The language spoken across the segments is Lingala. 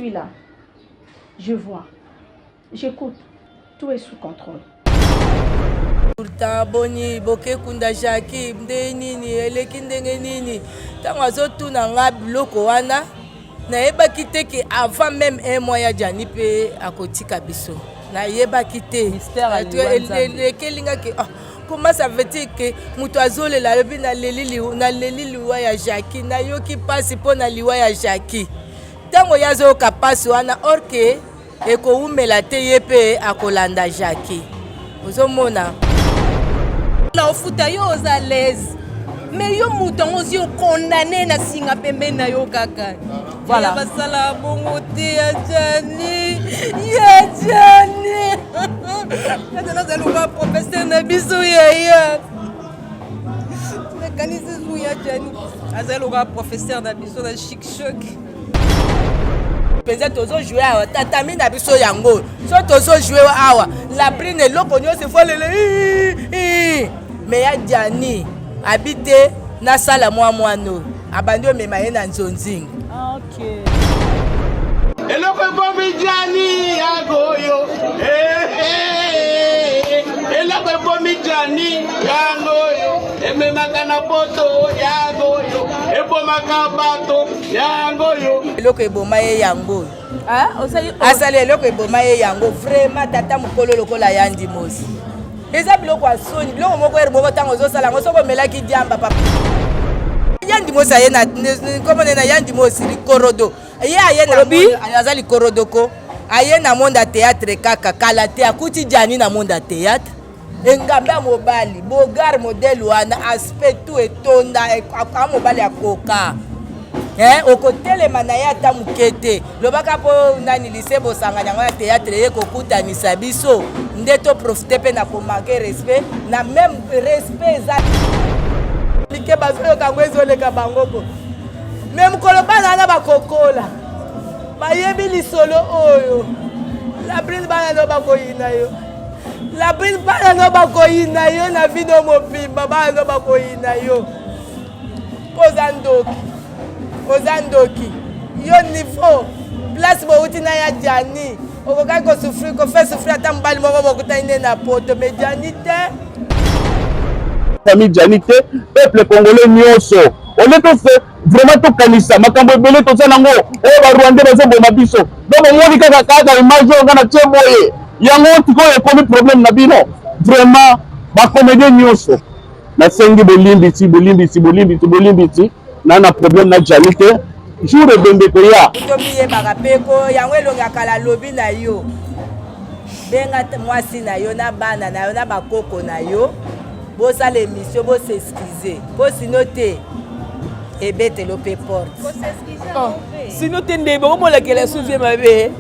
suis là. Je vois. J'écoute. Tout est sous contrôle. Pourtant, boni, boke kunda Jackie, mde nini, eleki ndenge nini. Tango azotu na nga biloko wana, na yeba kite ke avant même un mois ya Jani pe akotika biso. Na yeba kite. Mystère à Lekelinga ke, comment ça veut-il que mutu azolela lobi na leli liwa ya Jackie, na yoki pasi po na liwa ya Jackie. Tango yazo ka pasi wana, orke, eko umela te yepe akolanda Jackie. Ozomona. Na ofuta yo aux à l'aise. Mais yo mouton aussi condamné na singa pembe na yo kaka. Voilà. Ya basala bongo te ya Jani. Ya Jani. Ya na zaluka professeur na biso ya. Na kanisa zu ya Jani. Azaluka professeur na biso na chic choc. Penza tozo jouer awa tatami na biso yango. So tozo jouer awa la brine loko nyose fo lele. Mais ya Jani habite na sala mwano abandi omema ye na nzonzinga. OK. Eloko bomi Jani yagoyo. Eloko bomi Jani yagoyo. Ememaka na poto yagoyo. Ebomaka bato yagoyo. Eloko eboma ye yango. Osali eloko eboma ye yango. Vraiment tata mukolo lokola yandi mosi. Eza biloko asoni biloko moko eri moko tango ozosala ngo soko melaki diamba papa. Yandi mosi aye na komone na yandi mosi likorodo. Ye aye na lobi azali korodoko. Aye na monde théâtre kaka kala te akuti Jani na monde théâtre. Engamba mobali bogar modèle wana aspect tout etonda mobali akoka. Okotelema na ya ta mukete lobaka po nani lycée bosanga nyanga ya théâtre ye kokutanisa biso ndeto profiter pe na ko manquer respect na même respect za like bazo kango ezoleka bangoko même kolobana na bakokola bayebi lisolo oyo la brille bana no bakoyina yo la brille bana no bakoyina yo na video mobimba bana no bakoyina yo Ozandoki, yo niveau, place bouti na ya Jani. Okoka ko souffrir, ko fait souffrir ata mbali moko bokuta ine na poto mais Jani te. Famille Jani te, peuple congolais nyonso. On est fait vraiment to kanisa, makambo ebele to sanango, o ba Rwanda bazo boma biso. Donc moni kaka kaka image on na teboye. Yango tiko e komi problème na bino. Vraiment ba comédien nyonso. Na sengi bolimbiti. Nana problème na Jani te jour de bembe ko ya tomiye bakapeko yango elonga kala lobi na yo benga mwasi na yo na bana na yo na bakoko na yo bosala émission bo s'excuser bo sino te ebete lope porte sino te ndebe omolekela souvie mabe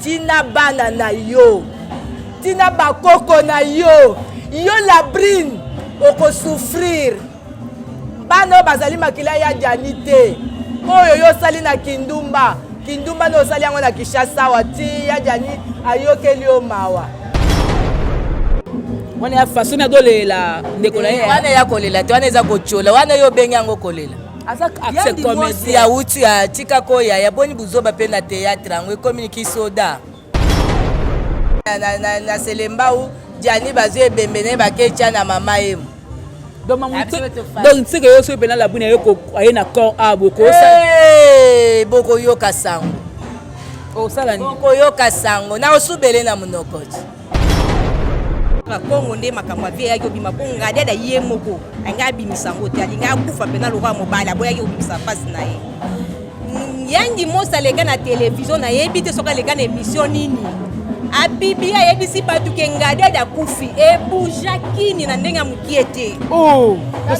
tina bana na yo tina bakoko na yo la brine oko souffrir bano bazali makila ya Jani te oyo yo sali na Kindumba no sali yango na Kishasa wati ya Jani ayokeli o mawa wana ya façon na dolela ndekola ye wana ya kolela te wana eza kochola wana yo bengi yango kolela asa accept comedy ya uti ya tika koya ya boni buzoba pe na théâtre yango ekomiki soda na selembau Jani bazo ebembene bakecha na mama emu. Donc c'est que yo so pena la buna yo ko aye na corps abo ko boko yoka sango o sala ni boko yoka sango na osubele na munoko na Kongo nde makamwa vie yaki obima bonga dada ye moko anga bimisango te alinga kufa pena lokwa mobala boya yaki obimisa pasi na ye yangi mosa lega na télévision na yebi te soka lega na émission nini abibi ayebisi batu ke ngade da kufi ebujakini na ndenga mukiete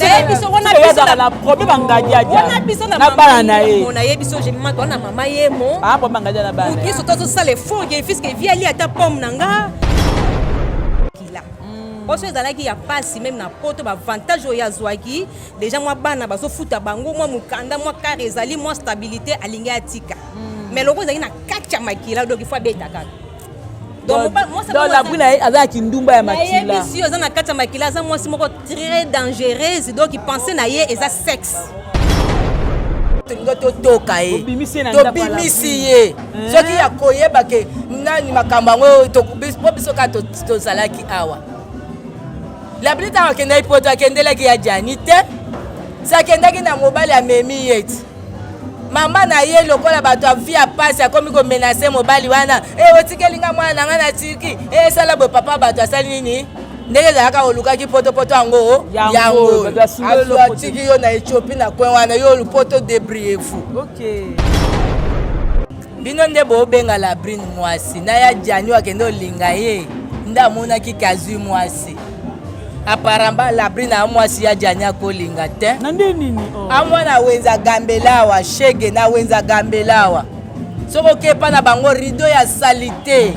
nayebiso wana biso na problème ngadi aja wana biso na bana na ye na yebiso je mima na mama yemo problème ngadi na bana kiso tozo sala effort ke fiske vie ali ata pomme nanga kila oso ezalaki ya pasi même na poto ba avantage oyo azwaki déjà mwa bana bazofuta bango mwa mukanda mwa kare ezali mwa stabilité alingi atika mais loko ezali na kacha makila donc il faut beta kaka donc la brune aza kindumba ya makila ye bisi aza na kacha makila aza mwasi moko très dangereuse donc il pensait na ye eza sexe totoka ye tobimisi ye soki ya koyeba ke nani makambo yango po biso kaka tozalaki awa labri ntango akendaki poto akendelaki ya jani te se akendaki na mobali amemi ye ti mama na ye lokola bato avi ya pasi akomi komenase mobali wana otikelinga mwana na nga na tiki esala boye papa bato asali nini ndenge ezalaka olukaki potopoto yango yango atiki yo na Ethiopie na kwen wana yo olupoto debrie fu bino nde bobenga Labrine mwasi na ya jani wakende olinga ye nde amonaki kazwi mwasi aparamba Labrine a mwasi ya jani akolinga te amwana wenza gambelawa shege na wenza gambelawa soko kepa na bango rido ya salite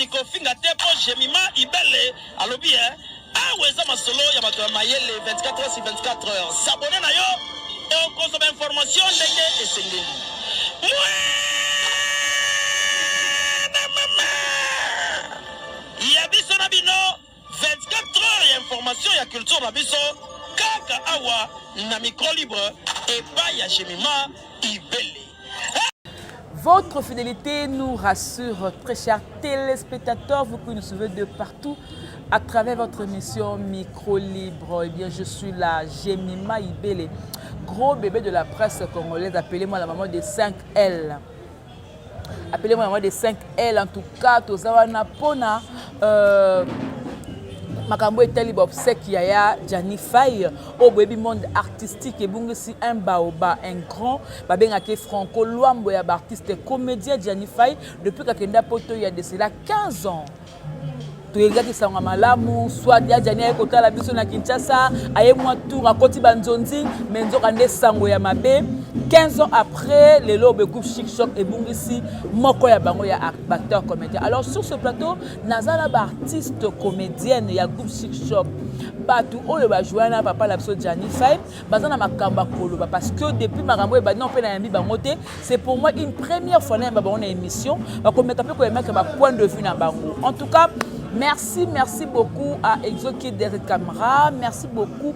Kofinga tepo Jemima Ibele alobi aweza masolo ya bato ya mayele 24 heures sur 24 heures s'abonner na yo et on consomme information ndenge esengeli ya biso na bino 24 heures ya information ya culture na biso kaka awa na micro libre et pas ya Jemima Ibele. Votre fidélité nous rassure, très chers téléspectateurs, vous qui nous suivez de partout à travers votre émission Micro Libre. Eh bien, je suis la Jemima Ibele, gros bébé de la presse congolaise. Appelez-moi la maman des 5L. Appelez-moi la maman des 5L. En tout cas, Tozawana Pona. Makambo etali bobsek ya Jani Faye au baby monde artistique et bungisi un baoba un grand babengaki Franco Luambo ya artiste comédien Jani Faye depuis kakenda poto ya de cela 15 ans. Toyengaki sanga malamu soit ya Jani ay kotala biso na Kinshasa aye mwa tour akoti banzonzi menzo kande sango ya mabe 15 ans après les lobes groupe Chic Choc et bungisi moko ya bango ya acteur comédien. Alors sur ce plateau nazala ba artiste comédienne ya groupe Chic Choc batu oyo ba joana papa la biso Jani Faye bazana makamba koloba parce que depuis makambo e ba non pe na yambi bango te c'est pour moi une première fois na ba bango na émission ba ko mettre ko mettre ba point de vue na bango. En tout cas merci beaucoup à Exo qui est derrière caméra, merci beaucoup.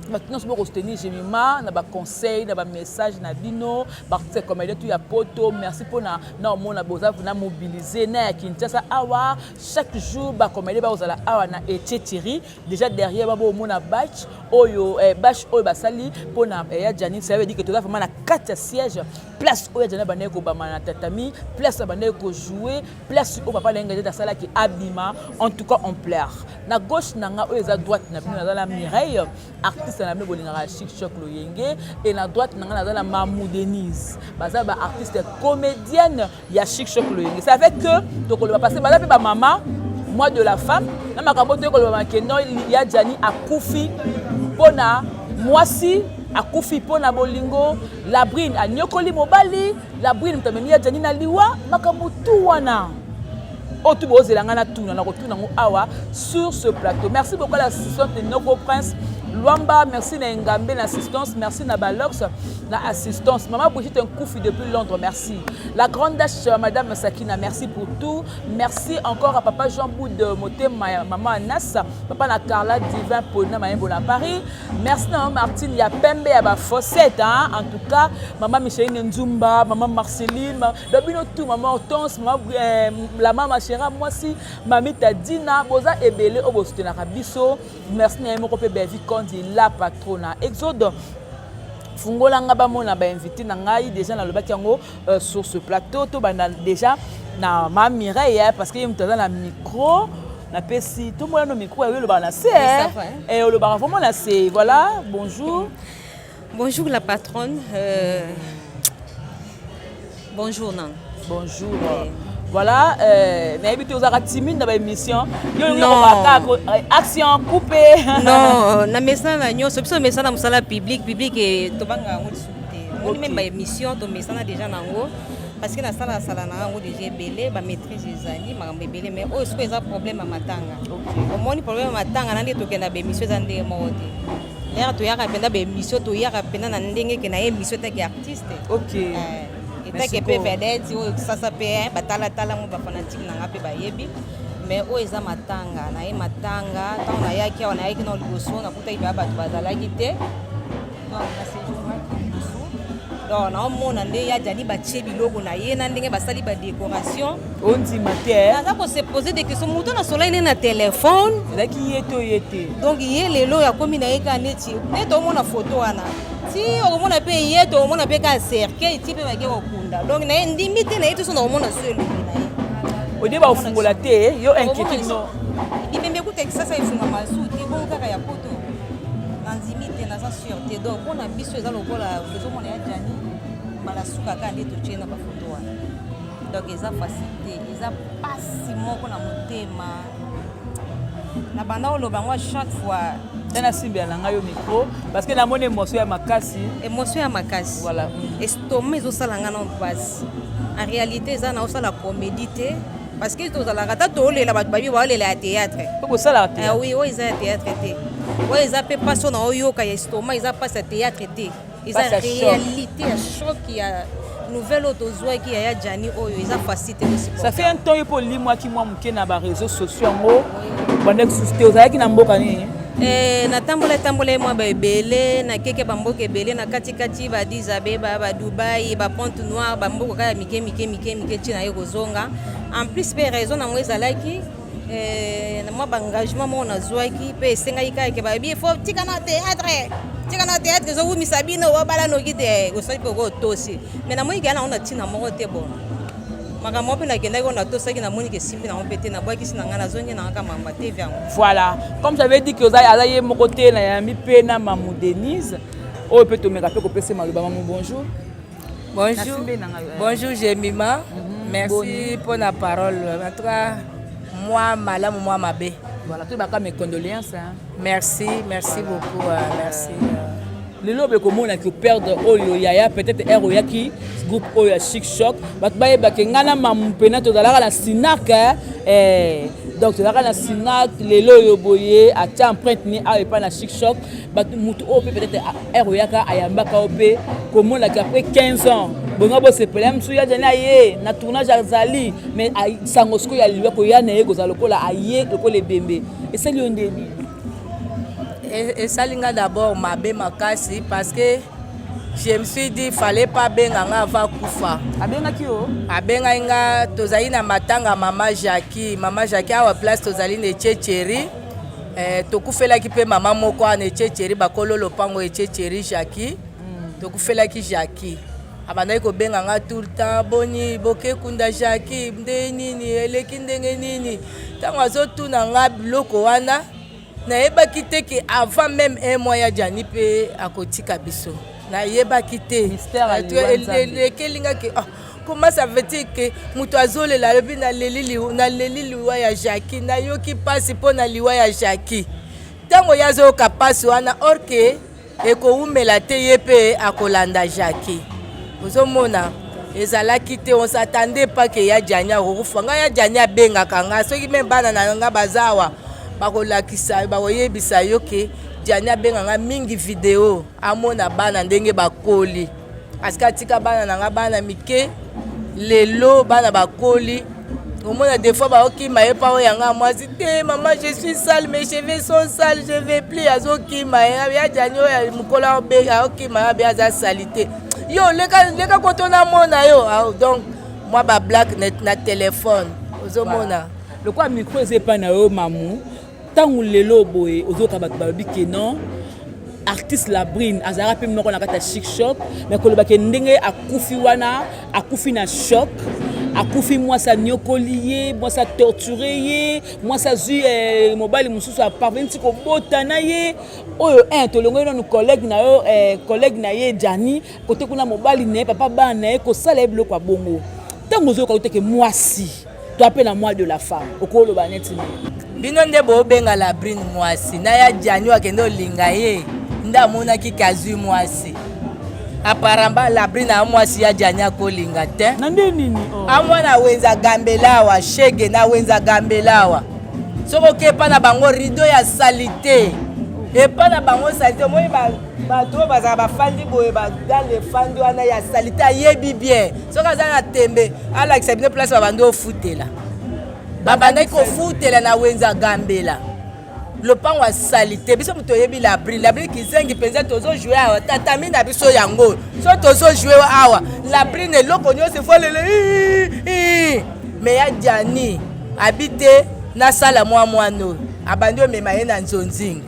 Maintenant, je vais soutenir Jemima, na ba conseil, na ba message na bino, parti comme il y a poto, merci pour na mon aboza na mobiliser na Kinshasa awa chaque jour ba comme il ba ozala awa na etchetiri déjà derrière ba mon batch oyo batch oyo basali pour na ya Jani ça veut dire que tu dois vraiment na 4 sièges place oyo Jani bana ko ba na tatami place bana ko jouer place au papa lenga de sala qui abima en tout cas on plaire na gauche na nga oyo za droite na bino na la Mireille artiste na me bolingaka Chic Choc Loyenge et na droite na nga na la Mamou Denise baza ba artiste comédienne ya Chic Choc Loyenge ça fait que donc on va passer baza pe ba maman moi de la femme na makambo to ko ba keno ya Jani akufi pona mwasi akufi pona bolingo Labrine anyokoli mobali Labrine mtamemi ya Jani na liwa makambo tu wana otu bozelanga na tuna na kotuna ngo awa sur ce plateau. Merci beaucoup à l'assistante de Noko Prince Luamba, merci na Ngambe l'assistance, merci na Balox la assistance. Maman Brigitte un coup depuis Londres, merci. La grande dash madame Sakina, merci pour tout. Merci encore à papa Jean Boud Moté, maman Anas, papa na Carla Divin Pona Mayembo na Paris. Merci na Martine ya Pembe ya ba Fossette hein. En tout cas, maman Micheline Nzumba, maman Marceline, dabino tout maman Hortense, maman la maman Chéra moi si mamita Dina boza ebele oboste na biso. Merci na moko pe bevi kondi la patrona Exode fungola nga ba mona ba invité na ngai déjà na lobaki yango sur ce plateau to bana déjà na ma Mireille parce que yemtaza na micro na pesi tout le monde no micro le bar na c'est et le bar vraiment na c'est voilà bonjour. Bonjour la patronne. Bonjour non. Bonjour. Voilà, mais habitué aux arts timides dans l'émission. Non. Action coupée. Non, na message na nyo, c'est message na musala public et tobanga ngodi souté. On même ba émission to message déjà nango parce que na sala na ngo déjà belé ba maîtrise des années makambe belé mais oh est-ce que ça problème à matanga. Au moins problème à matanga na ndé to kenda ba émission za ndé modi. L'air to yaka penda ba émission to yaka penda na ndenge ke na émission ta artiste. OK. Et que peut vedette ça peut batala tala mo ba fanatique na ngape ba yebi mais o eza matanga na e matanga tant na yaki na yaki na liboso na kuta iba ba bazala kité non na séjour donc na mona nde ya jali ba chebi logo na ye na ndenge basali ba décoration on dit matin na ko se poser des questions muto na soleil na téléphone là qui yete donc ye lelo ya komi na yeka neti neto mona photo wana si okomona pe yeto omona pe ka cercle type ba ke okunda donc na ndimi te na yeto so na omona seul na ye au début ufungola te yo inquiétude non ibembe ku te sasa ifunga masu te bon kaka ya poto na ndimi te na sa sûreté donc on a biso eza lokola kezo mona ya jani mala suka ka ndi to chena ba photo wana donc eza facilité eza pasi moko na motema na banda oloba ngwa chaque fois tena simbi alanga yo micro parce que na mone émotion ya makasi voilà estomac zo salanga na passe en réalité ça na osala comédie te parce que to zala kata to lela ba babi ba lela théâtre ko sala te oui o isa théâtre te o isa pe passo na oyo ka estomac isa passe théâtre te isa réalité à choc ya nouvelle autozoa qui ya Jani oyo isa facilité aussi ça fait un temps pour limwa ki moi muke na ba réseaux sociaux ngo bande susté ozaki na mboka ni na tambola moi ba ebele na keke ba mboka ebele na kati ba Addis Abeba ba Dubai ba Pointe Noire ba mboka kaya mike tina yo kozonga en plus pe raison na moi ezalaki na moi ba engagement mo na zwaki pe esenga ika ke ba bien faut tika na théâtre zo wumi sabino wa bala no kite go sai ko tosi mais na moi ikana ona tina mo te bon makambo pe na kenda ko na tosaki na moni ke simbi na ompete na bwaki sina ngana zonye na kama mamba TV yango voilà comme j'avais dit que ozaye mon côté na yami pe na Mamou Denise o peut to meka pe ko pese maloba maman bonjour bonjour Jemima merci pour la parole en tout cas moi malamu moi mabe voilà tout baka mes condoléances hein. Merci beaucoup merci le lobe komona ki perdre oyo yaya peut-être eroya ki groupe oyo Chic Choc bat baye ba ke ngana mampena to dalaka la Sinac donc to dalaka la Sinac lelo oyo boye atia empreinte ni a pas na Chic Choc bat mutu o peut-être eroya ka ayambaka ope komona ki après 15 ans bonga bo se pelem su ya jana ye na tournage azali mais sangosko ya liwa ko ya na ye kozala lokola aye lokola bembe et c'est lion ndeni. Et ça linga d'abord mabe makasi parce que je me suis dit fallait pas benganga avant kufa abenga kio abenga inga tozali na matanga mama Jackie awa place tozali ne Tchétchéri tokufela ki pe mama moko na Tchétchéri bakolo lopango Tchétchéri Jackie tokufela ki Jackie abandaki ko benganga tout le temps boni boke kunda Jackie nde nini eleki ndenge nini tango azotuna nga biloko wana na yeba kite ke avant même un mois ya Jani pe akotika biso na yeba kite le kelinga ke comment ça veut dire que muto azolela lobi na leli liwa ya Jackie na yoki passe po na liwa ya Jackie tango yazo ka passe wana orke eko umela te yepe akolanda Jackie ozomona ezala kite on s'attendait pas que ya Jani akufa nga ya Jani abenga kanga soki même bana na nga bazawa bakolakisa bakoyebisa yo ke Jani abenganga mingi video amona bana ndenge bakoli parce que atika bana nanga bana mike lelo bana bakoli omona des fois bakokima ye pa oyanga mwasi te maman je suis sale mes cheveux sont sales je vais plus azokima ya Jani oyo mukola obenga okima ya bia za salite yo leka kotona mona yo donc moi ba black net na téléphone ozomona le quoi micro ezepa na yo mamu tangu lelo boye ozoka bato balobi ke non artiste Labrine azara pe moko na kata Chic Choc mais koloba ke ndenge akufi wana akufi na choc akufi mwasi anyokoli ye mwasi atorture ye mwasi azwi mobali mosusu aparveni ti kobota na ye oyo tolongoli nanu collègue na ye Jani kote kuna mobali na ye papa bana na ye kosala ye biloko ya bongo ntango ozoyoka oteke mwasi to ape na moi de la femme okoloba neti bino nde bobenga la brine mwasi na ya Jani wakende olinga ye nde amonaki kazwi mwasi apparemment la brine ya mwasi ya Jani akolinga te na nde nini amwana wenza gambelawa shege na wenza gambelawa soko kepa na bango rideau ya salite epa na bango salite moi bato bazala bafandi boye badale fandi wana ya salite ayebi bien soki aza na tembe alakisa bino place babandi ofutela babandaki kofutela na wenza gambela lopango ya salite biso moto oyebi la brine kizengi mpenza tozojue awa tatami na biso yango so tozojue awa la brine eloko nyonso efolele me ya Jani abi te nasala mwana abandi omema ye na nzonzingi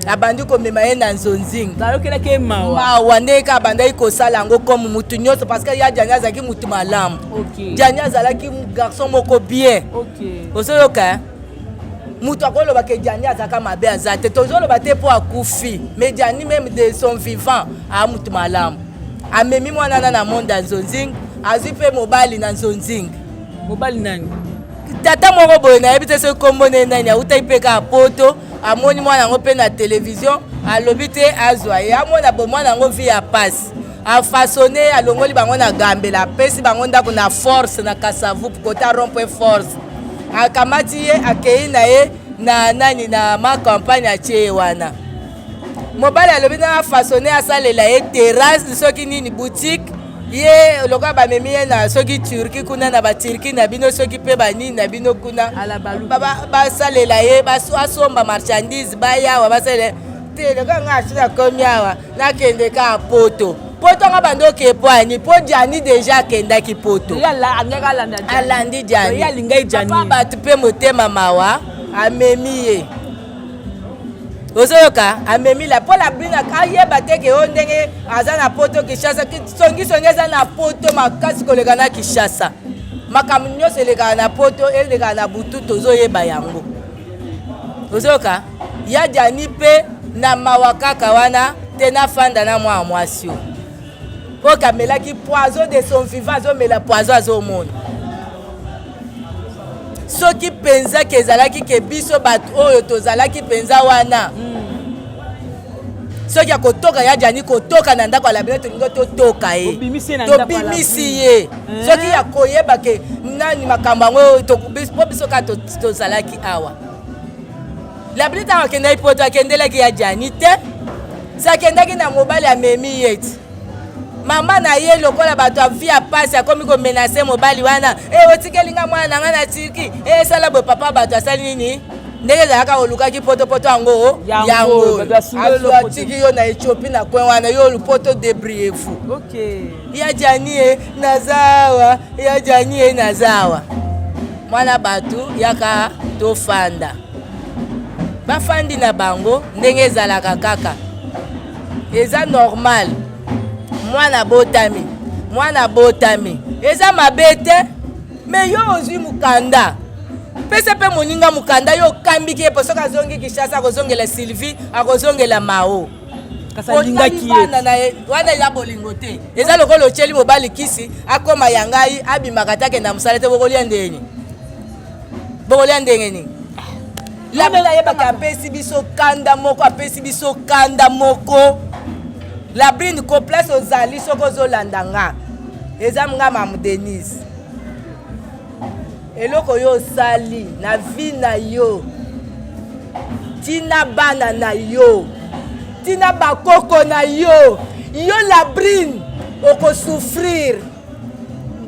abandi komema ye na nzonzingi mawa ndenge abandaki kosala yango comme mutu nyonso parce que ya Jani azalaki mutu malamu Jani azalaki garçon moko bien ozoyoka mutu akoloba ke Jani azalaka mabe aza te tozoloba te mpo akufi mais Jani même de son vivant mutu malamu amemi mwana na monde ya nzonzingi azwi mpe mobali na nzonzingi mobali nani tata moko boye nayebi te soki kombo ne nani awutaki mpe kaka poto amoni mwana yango mpe na télévision alobi te azwa ye amona boye mwana yango vi ya pasi afasone alongoli bango na gambela apesi bango ndako na force na kasavu kota rond-point force akamati ye akei na ye na nani na ma campagne atie ye wana mobali alobi na afasone asalela ye terrasse soki nini boutique ye lokola bamemi ye na soki turki kuna na baturki na bino soki mpe banini na bino kuna basalela ye asomba marchandise bayawa basalela te lokola nga asili akomi awa nakende ka poto nga bandi okepo ani mpo Jani deja akendaki poto alandi Jani bato mpe motema mawa amemi ye ozoyoka amemi la mpo la brine ayeba te ke oyo ndenge aza na poto Kinshasa songisongi eza na poto makasi koleka na Kinshasa makambo nyonso elekaka na poto elekaka na butu tozoyeba yango ozoyoka ya Jani mpe na mawa kaka wana te nafanda na mwana mwasi oyo mpo kamelaki poison de son vivant azomela poison azomona soki mpenza ke ezalaki ke biso bato oyo tozalaki mpenza wana soki akotoka ya Jani kotoka na ndako ala bino tolingo totoka ye tobimisi ye soki akoyeba ke nani makambo yango po biso kaka tozalaki awa la bino ntango akendaki poto akendelaki ya Jani te se akendaki na mobali amemi ye ti mama na ye lokola bato avi ya pasi akomi komenase mobali wana otikelinga mwana nanga na tirki esala boye papa bato asali nini ndenge ezalaka olukaki poto yango yango atiki yo na Ethiopie na kwen wana yo olupoto debrie fu ya Jani nazawa ya Jani nazawa mwana bato yaka tofanda bafandi na bango ndenge ezalaka kaka eza normal mwana botami eza mabe te me yo ozwi mukanda pesa pe moninga mukanda yo okambiki ye po soki azongi Kinshasa akozongela Sylvie akozongela Mao wana ya bolingo te eza lokola otyeli mobali kisi akoma ya ngai abimaka te akenda mosala te bokolia ndenge nini labela yebaka apesi biso kanda moko la brine ko place ozali soko ozolanda nga eza nga mamu Denise eloko yo osali na vi na yo tina bana na yo tina bakoko na yo la brine okosouffrir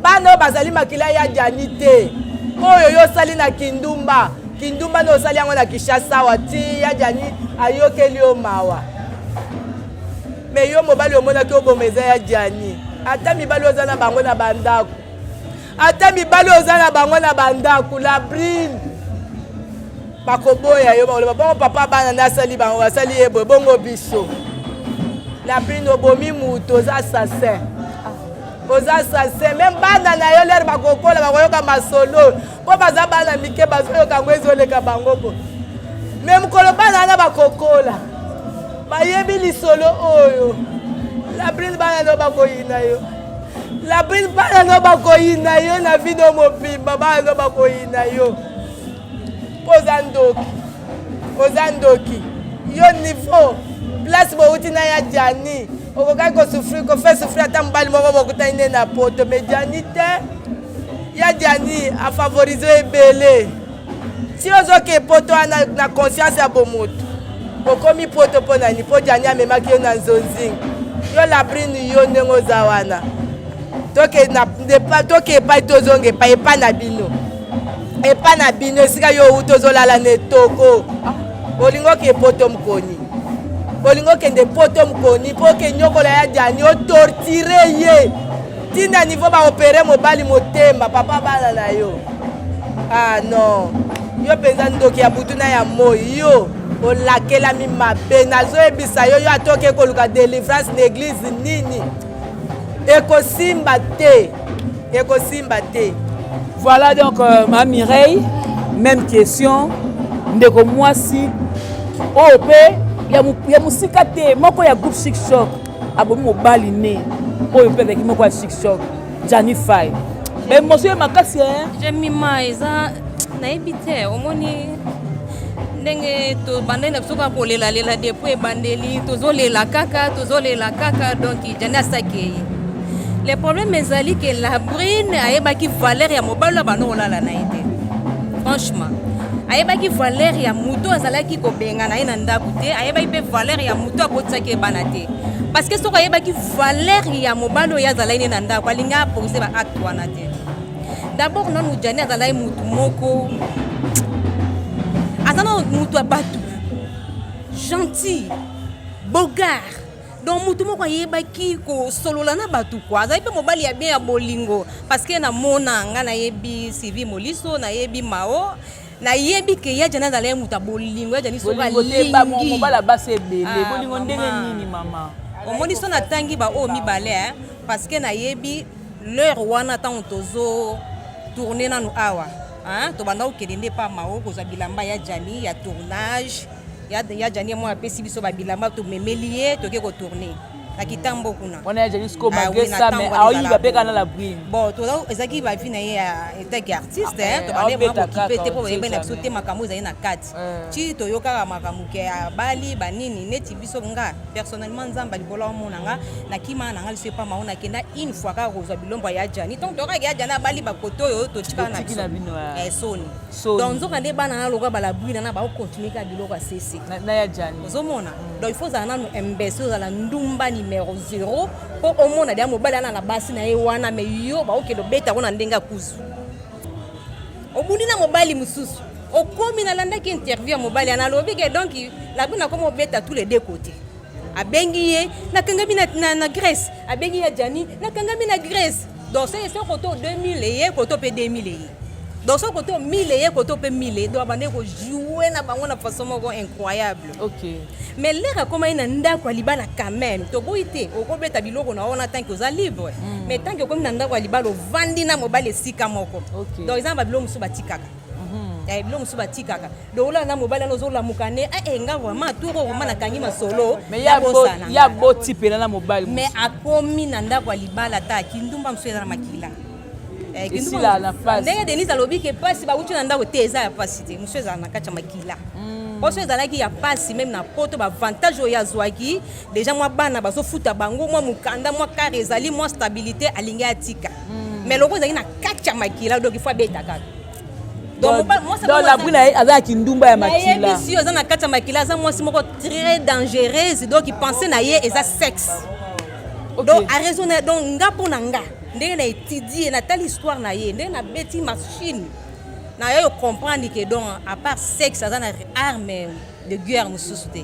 bana oyo bazali makila ya Jani te oyo yo osali na kindumba na osali yango na Kinshasa wa ti ya Jani ayokeli yo mawa me yo mobali omonaki obomeza ya Jani ata mibali oza na bango na bandako la brine bakoboya yo baloba bongo papa bana nasali bango basali ye boye bongo biso la brine obomi mutu oza assassin oza sase même bana na yo lere bakokola bakoyoka masolo mpo baza bana mike bazoyoka yango ezoleka bango bo me mokolo bana wana bakokola bayebi lisolo oyo labrine bana no bakoyina yo labrine bana no bakoyina yo na video mobimba bana no bakoyina yo mpo oza ndoki yo niveau place bouti na ya Diani okokaki kosouffrir kofe souffrir ata mobali moko bokutani nde na poto me Diani te ya Diani afavorize ebele si ozoke poto wana na conscience ya bomoto okomi poto mpo nani mpo Diani amemaki yo na nzonzingi yo labrine yo ndenge oza wana toke epai tozonga epai na bino epai na bino esika yo outi ozolala na etoko olingo ke poto mokoni olingo kende poto mokoni mpo ke nyokola ya Diani otortire ye ntina niveau baopere mobali motema papa bana na yo ah non yo mpenza ndoki ya butu na ya moi yo olakelami mabe nazoyebisa yo yo atoke koluka délivrance na église nini ekosimba te Voilà donc ma Mireille, même question. Ndeko mwasi ope ya musika te moko ya groupe Chic Choc abomi mobali ne oyo pe avec moko ya Chic Choc Diani Faye. Mais monsieur makasi j'aime eza nayebi te omoni ndenge to bandeli biso kaka kolelalela depuis ebandeli tozolela kaka donc Diani asakei. Le problème ezali que Labrine ayebaki valeur ya mobali oyo bana olala na ye te franchement ayebaki valeur ya moto azalaki kobenga na ye na ndako te ayebaki mpe valeur ya moto abotisaki ebana te parce que soki ayebaki valeur ya mobali oyo azalaki ne na ndako alingi apose baacte wana te d'abord nanu Diani azalaki motu moko aza na motu ya bato gentil bogard donc mutu moko ayebaki kosolola na bato kwa azali mpe mobali ya bien ya bolingo parce que namona nga nayebi Sylvie Moliso nayebi Mao nayebi ke ya Diani azali mutu ya bolingo ya Diani soka lingi mobala basi ebele bolingo ndenge nini mama omoni so natangi baoyo mibale parce que nayebi l'heure wana ntango tozo tourne nanu awa tobanda kokende nde pa Mao kozwa bilamba ya Diani ya tournage ya Diani mo apesi biso ba bilamba to memelie toke ko tourner na kitambo kuna on a Diani sko magesa mais ayi ba peka na la brine bon to ezaki ba vi na ye etat artiste to ba leba ko kipete po yeba na sote makamu za na kati ti to yoka makamu ke bali banini neti biso nga personnellement nzamba libola mo nanga na kima na ngali sepa maona kenda une fois ka kozwa bilomba ya Diani donc to ka ya Diani bali ba koto yo to tika na soni donc nzoka nde bana na loka ba la brine na ba continuer ka biloko asese na ya Diani ozomona donc il faut za na mbese za la ndumba numéro 0 pour au monde dia mobali na basi na ye wana me yo ba okelo beta kona ndenga kuzu obundi na mobali mususu okomi na landa ki interview mobali na lobi ke donc la bina comme beta tous les deux côtés abengi ye na kangami na Grèce abengi ya Diani na kangami na Grèce donc c'est koto 2000 ye koto pe 2000 ye donc ce côté 1000 et côté peu 1000 doit bande ko jouer na bango na façon moko incroyable. OK. Mais l'air comme ina ndako libala quand même to boité o ko beta biloko na ona tant que za libre mais tant que comme na ndako libala vandi na mobile sika moko. Donc exemple biloko musu batikaka. Biloko musu batikaka. Donc là na mobile na zo la mukane nga vraiment tout vraiment na kangi masolo mais ya bo type na mobile mais akomi na ndako libala ta kindumba musu na makila. Ici là la face ndenge Denise alobi ke pasi ba uti na ndako te eza ya pasi te monsieur za na kacha makila parce que ezalaki ya pasi même na poto ba avantage oyo azwaki déjà moi bana bazo futa bango moi mukanda moi car ezali moi stabilité alingi atika mais loko ezali na kacha makila donc il faut beta kaka donc moi ça dans la brune avec kindumba ya makila et puis eza na kacha makila za moi si moko très dangereuse donc il pensait na ye eza sexe donc a raisonner donc nga pona nga ndenge na étudier na telle histoire na ye ndenge na beti machine na yo comprendre que donc à part sexe ça na arme de guerre mususu te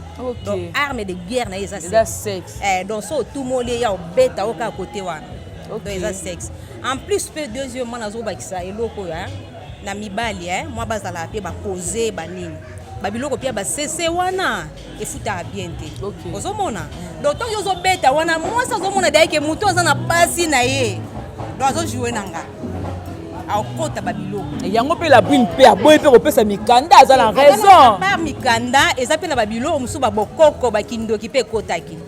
donc arme de guerre na eza sexe donc so tout molé ya beta oka côté wana donc eza sexe en plus pe deuxièmement na zo bakisa eloko ya na mibali moi bazala pe ba poser ba nini babiloko pia ba cc wana efuta bien te ozomona donc to yo zo beta wana moi ça ozomona dai ke muto aza na pasi na ye donc azojoue nanga akota babilo yango mpe la brune mpe aboyi mpe kopesa mikanda aza na raison par mikanda eza mpe na babilo mosusu babokoko bakindoki mpe ekotaki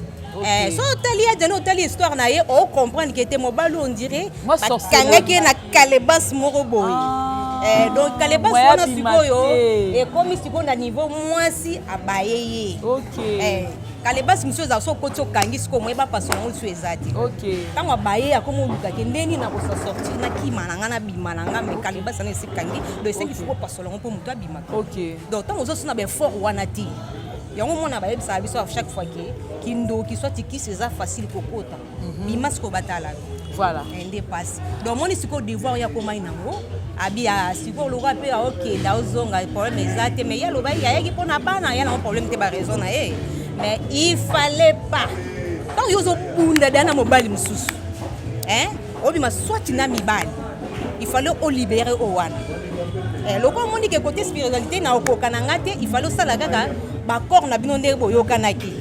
so otali ya jani otali histoire na ye ocomprendre ke te mobali on dirait bakangaki ye na kalebas moko boye donc kalebas wana sikoyo ekomi sikoyo na niveau mwasi abaye ye kalebasi mosusu ezala so okoti okangi sikoyo moyeba paso nango lisu eza te ntango abaye akomi olukake ndeni na kosasortir nakima na nga nabima na nga me kalebasi ana esikangi donc esengi sikoyo pasola ngo mpo moto abimaka donc ntango ozosuna baeffort wana te yango mona bayebisaka biso chaque fois ke kindoki soit kisi eza facile kokota bima sikoyo batala voilà nde pasi donc moni sikoyo devoir ya komai nango abia sikoyo loka mpe aokenda ozonga problème eza te mais ye aloba yayaki mpo na bana ya nango problème te baraison na ye mais il fallait pas tant yo zo bunda dana mobali mususu obima soit na mibali il fallait o libérer o wana loko moni ke côté spiritualité na okokana ngate il fallait sala kaka ba corps na bino ndere boyokanaki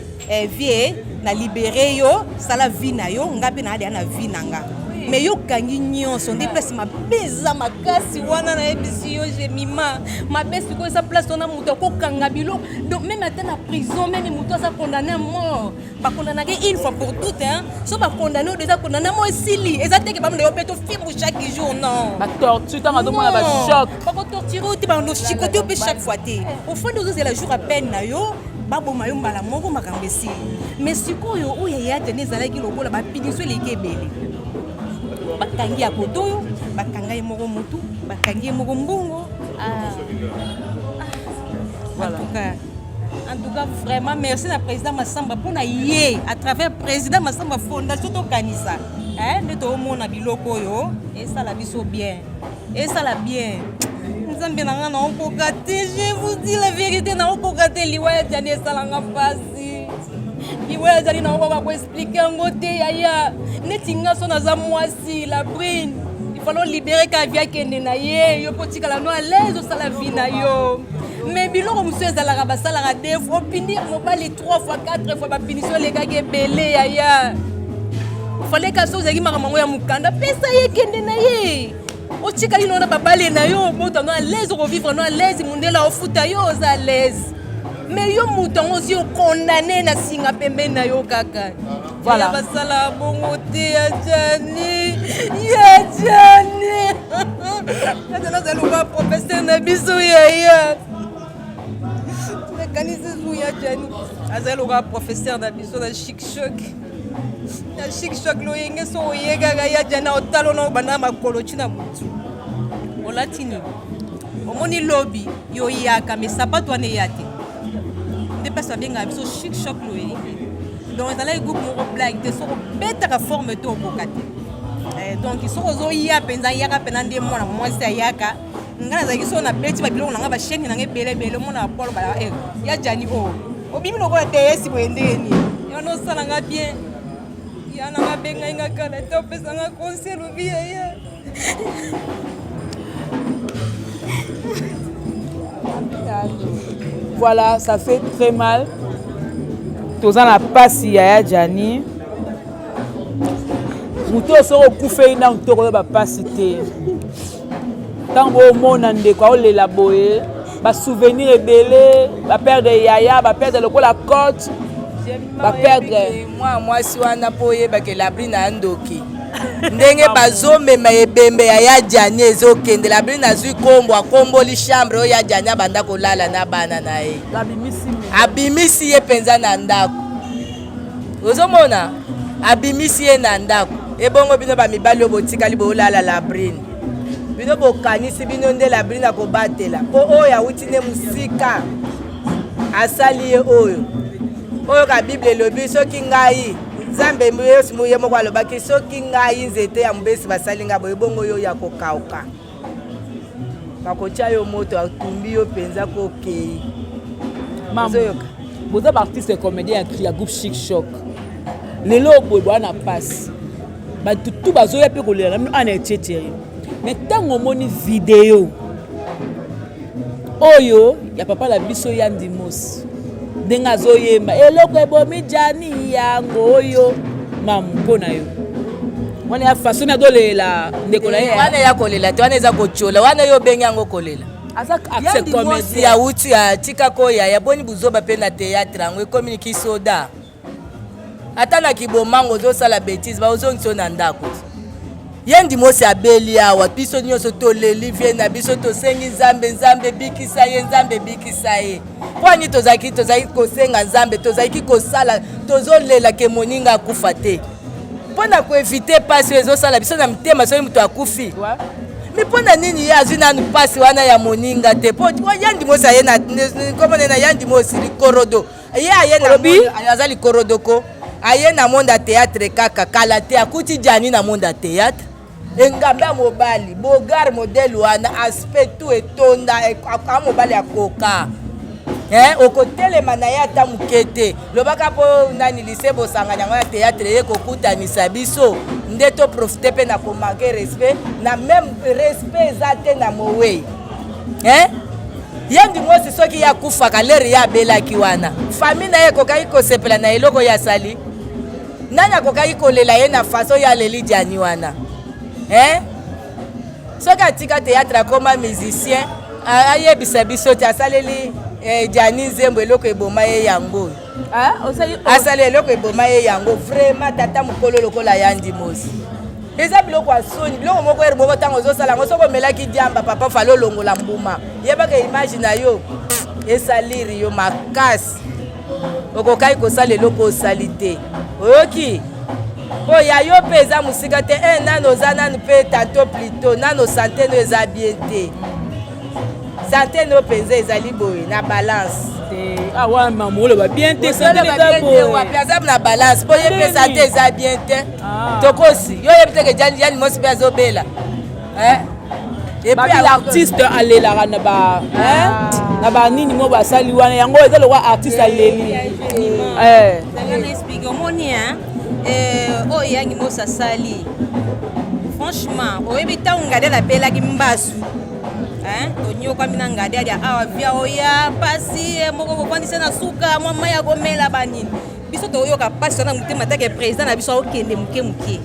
vie na libérer yo sala vie na yo ngape na ade na vie nanga mais yo kangi nyonso nde place mabeza makasi wana na ebisi yo jemima mabesi ko esa place on a muto ko kanga bilo donc même à la prison même muto ça condamné à mort ba condamné une fois pour toutes so ba condamné déjà condamné à mort sili ezate ke ba mne opeto fibre chaque jour non ba torture tanga do mona ba choc ba ko torture ti ba no chicoté pe chaque fois té au fond de c'est la jour à peine na yo babo mayo mbala moko makambe si mais sikoyo oya ya tenezalaki lokola ba piniso lekebele bakangi ya kotoyo bakanga ye moko mutu bakangi ye moko mbongo en tout cas vraiment merci na président Massamba pona ye à travers président Massamba fondation to kanisa ne to mona biloko yo et ça la biso bien et ça la bien nzambe nanga na okokate je vous dis la vérité na okokate liwa jani salanga pasi liwa jani na okoka ko expliquer ngote yaya netinga so na za mwasi la brune il faut libérer ka via kende na ye yo potika la no à l'aise au sala vie na yo mais biloko monsieur ezalaka basalaka deux fois pinir mobali 3 fois 4 fois ba punition les gars belé yaya fallait ka so zaki makamango ya mukanda pesa ye kende na ye otika lino na babale na yo moto no à l'aise au vivre no à l'aise mundela au futa yo za à l'aise mais yo mouton aussi condamné na singa pembe na yo kaka voilà basala bongo te ya Jani na zaluka professeur na biso ya kanisa zu ya Jani azaluka professeur na biso na chic choc lo yenge so yega ya Jani otalo no bana makolo china mutu olatini omoni lobby yo yaka mais sapato ane yate parce que bien so chic choc loé donc dans les groupes mo blague te so betaka forme to bokate donc ils sont ozo ya penza yaka penande mona mwasi ayaka ngana za kiso na beti ba biloko nanga ba chaîne nanga belebele mona Paul bala ya Jani obimi loko te esi boendeni yo no sala nga bien ya na benga nga kala to pesa nga conseil lo bien ya voilà, ça fait très mal. Tous en la passe ya Jani. Muto so okufe ina ntoko ba pasité. Tango mona ndeko o le laboye, ba souvenir ebele, ba perdre yaya, ba perdre le la côte. Ba perdre moi si wana poye ba ke la brina ndoki. Ndenge bazomema ebembe ya Jani ezokende la brina zui kombo akomboli chambre oya Jani abanda kolala na bana na ye abimisi ye penza na ndako ozomona abimisi ye na ndako ebongo bino ba mibali obotikali bolala la brina bino bokanisi bino nde la brina kobatela po oya utine musika asali ye oyo ka Bible lobi soki ngai Zambe mweyosi muye moko alobaki soki ngai nzete ya mbesi basalinga boye bongo yo ya kokauka bakotia yo moto atumbi yo penza kokei mazoyoka boza artiste et comédien ya groupe Chic Choc lelo boye bwana passe batu tu bazoya pe kolela ana etcheteri mais tango moni vidéo oyo ya papa la biso ya Ndimos denga zoyemba eloko ebomi Jani yango oyo mamu mpona yo wana ya façon ya dolela ndeko na ye wana ya kolela te wana eza kochola wana yo obengi yango kolela accès comédien ya uti ya tika koya ya boni buzoba mpe na théâtre yango ekomi kisoda ata na kibomango ozosala bétise baozongisa na ndako ye ndimosi abeli awa biso nyonso toleli vie na biso tosengi nzambe bikisa ye nzambe bikisa ye mpo ani tozalaki kosenga nzambe tozalaki kosala tozolela ke moninga akufa te mpo na koevite pasi oyo ezosala biso na mitema soki moto akufi mi mpo na nini ye azwi nanu pasi wana ya moninga te mpo ya ndimosi aye na komone na ya ndimosi likorodo ye aye na aza likorodo ko aye na monde ya théâtre kaka kala te akuti jani na monde ya théâtre engambe ya mobali bogar modele wana aspect tout etonda aka mobali akoka okotelema na ye ata moke te lobaka mpo nani lise bosangani yango ya théâtre ye kokutanisa biso nde toprofite mpe na komanke respect na même respect eza te na mowei ye ndimosi soki ye akufaka lere ye abelaki wana famille na ye ekokaki kosepela na eloko ye asali nani akokaki kolela ye na faso ya leli jani wana soki atika théâtre akoma musicien ayebisa biso te asaleli jani nzembo eloko eboma ye yango asali eloko eboma ye yango vraiment tata mokolo lokola ya ndimosi eza biloko ya soni biloko moko ere moko ntango ozosala yango soki omelaki diamba papa fali olongola mbuma yebaka image na yo esaliri yo makasi okokaki kosala eloko osali te oyoki oya yo mpe eza mosika te nano oza nanu mpe tanto plito nano sante no eza bien te sante no mpenza ezali boye na balance awa mama oloba bien te sante eza boye aza na balance mpo ye mpe sante eza bien te tokosi yo yebi teke jani mosi mpe azobela artiste alelaka na banini mo basali wana yango eza lokwa artiste aleli omoni oyo yangi mosi asali franchement oyebi ntango ngade alapelaki mbasu tonyokwami na ngade alia awa via oya pasi moko bovandisa na suka mwa mai ya komela banini biso toyoka pasi wana motema take président na biso akokende moke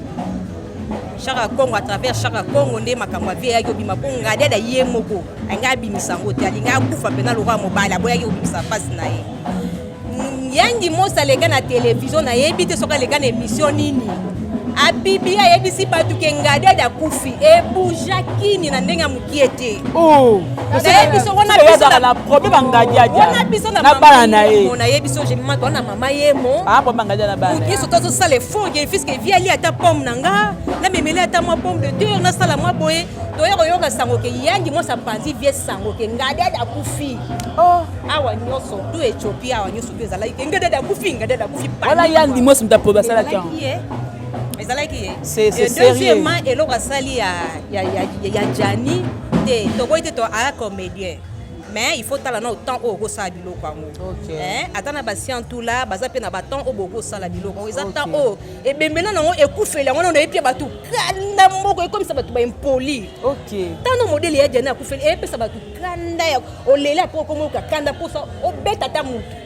chaka Congo à travers chaka Congo nde makambo ya vie yaki obima mpo ngade ada ye moko alingi abimisa yango te alingi akufa mpena lokwa mobali aboyaki kobimisa pasi na ye yangi mosi aleka na televizio nayebi te soki aleka na émission nini abibi ayebisi bato ke ngade ada kufi ebujakini na ndenge ya mokie te nayebi so jemima to na mama ye moki soki azosala effort ye fiske vi ali ata pomme na nga namemeli ata mwa pomme de terre nasala mwa boye toya koyoka sango ke yangi mosi apanzi vie sango ke ngade ada kufi awa nyonso to Ethiopia awa nyonso to ezalaki ke ngade ada kufi wana yangi mosi mtapo basalaki ezalaki ye deuxièmement eloko asali ya jani te tokoyi te to aya comédien mais il faut tala na autant oyo okosala biloko yango ata na basiantula baza mpe na batemps oyo bokosala biloko yango eza temps oyo ebembena nango ekufeli yango nano eyebi bato kanda moko ekomisa bato baimpoli ntango modele ya jani akufeli eyepesa bato kanda ya oleli apo okomoyoka kanda mposa obeta ata motu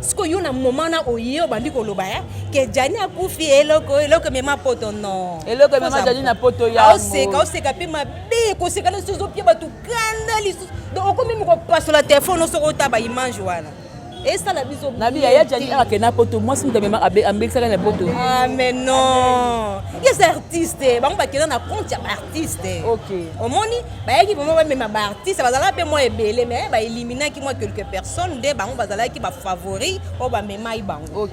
siko yo na moment na oye obandi koloba ke jani akufi eloko mema poto non eloko mema jani na poto yango oseka mpe mabe koseka na soki ozopia bato kanda lisusu donc okomi mokopasola telefone osoko otaba image wana esala biso nabi ya jani akena poto mwasi mutu mema ambekisaka na poto mais non yes artiste bango bakenda na compte ya baartiste omoni bayaki vraiment bamema baartiste bazalaka mpe mwa ebele mais baeliminaki mwa quelques personnes nde bango bazalaki bafavori oyo bamemai bango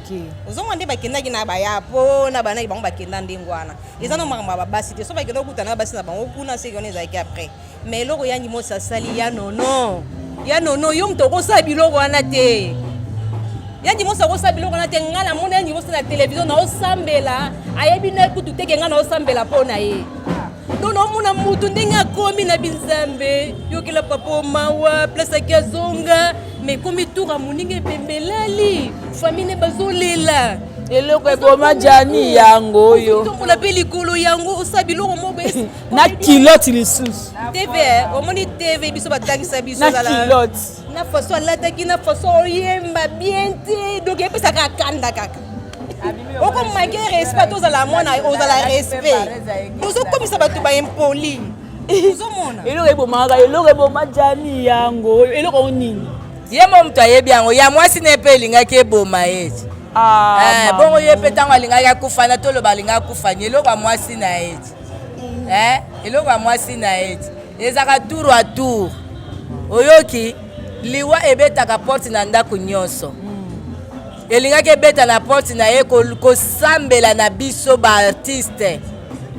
ozomwa nde bakendaki na bayapo na banaki bango bakenda ndenge wana eza na makambo ya babasi te so bakenda okutana na basi na bango kuna seki wana ezalaki après mais eloko yangi mosi asali ya nono yo moto okosala biloko wana te yangi mosi akosala biloko wana te ngai namona yangi mosi na televizio naosambela ayebi na kutu teke ngai naosambela mpo na ye don omona mutu ndenge akomi na binzambe yokela papa mawa place aki azonga me komi tura moninga epembelali famille ne bazolela eloko eboma jani yango oyo tombola mpe likolo yango osala biloko moko na kilote lisusu tv omoni tv biso batangisa biso na kilote na faso alataki na faso oyemba bien te donc epesaka kanda kaka oko manque respect tozala mwana ozala respect tozokomisa bato baimpoli tozomona eloko ebomaka eloko eboma jani yango eloko nini ye mo moto ayebi yango ya mwasi ne mpe elingaki eboma eti bongo ye mpe ntango alingaki akufana toloba alingaki akufani eloko ya mwasi na eti eloko ya mwasi na eti ezaka tour a tour oyoki liwa ebetaka porte na ndako nyonso elingaki ebeta na porte na ye kosambela na biso baartiste